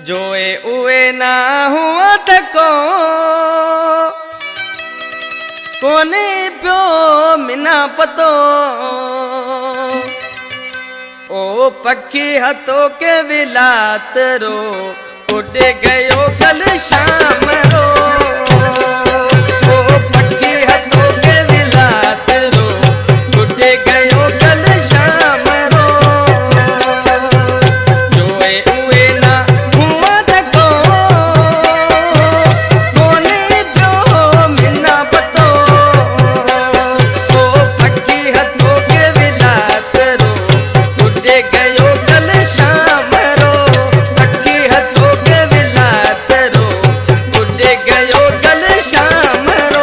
जोए उए ना हुआ थको कोने प्यो मिना पतो ओ पखी हथों के विलात रो उड़ गयो कल शाम रो ओ पखी हथों के विलात रो उड़ गयो कल शाम रो जोए उए ना हुआ थको कोने प्यो मिना पतो ओ पखी हथों के विलात रो उड़ गयो कल शाम रो पखी हथों के विलात रो उड़ गयो कल शाम रो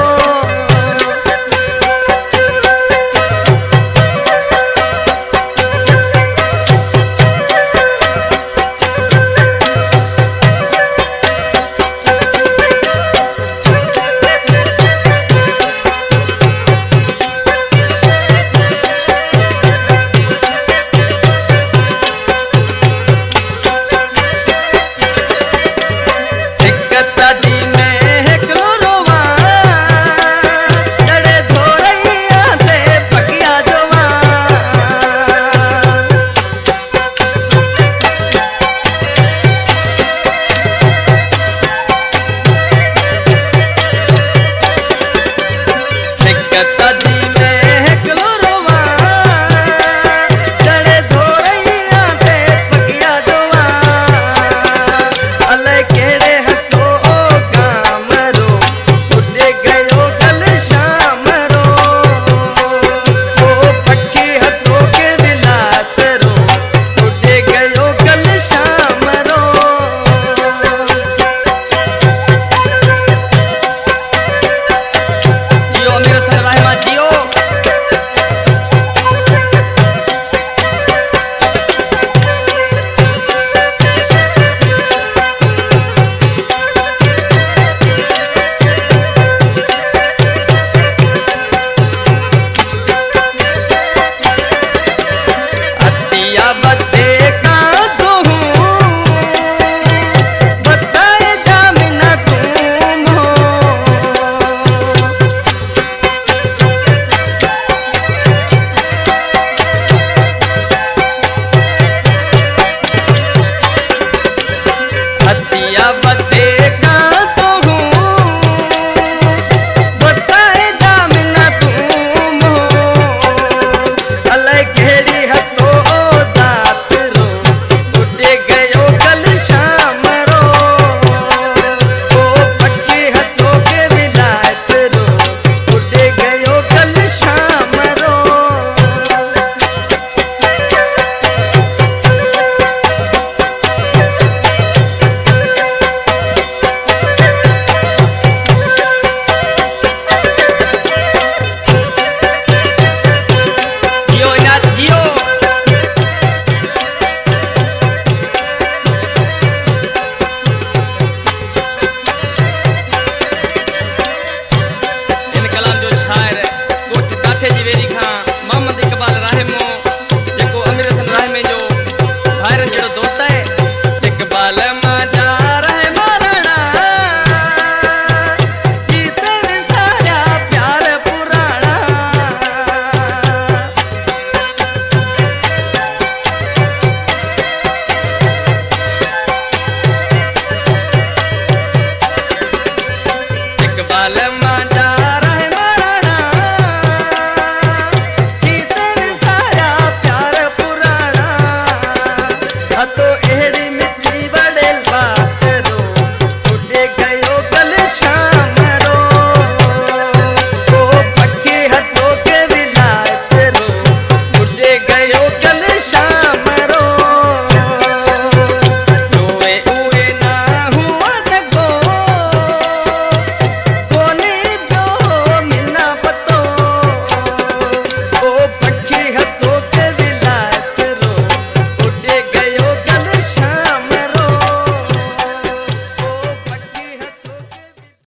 या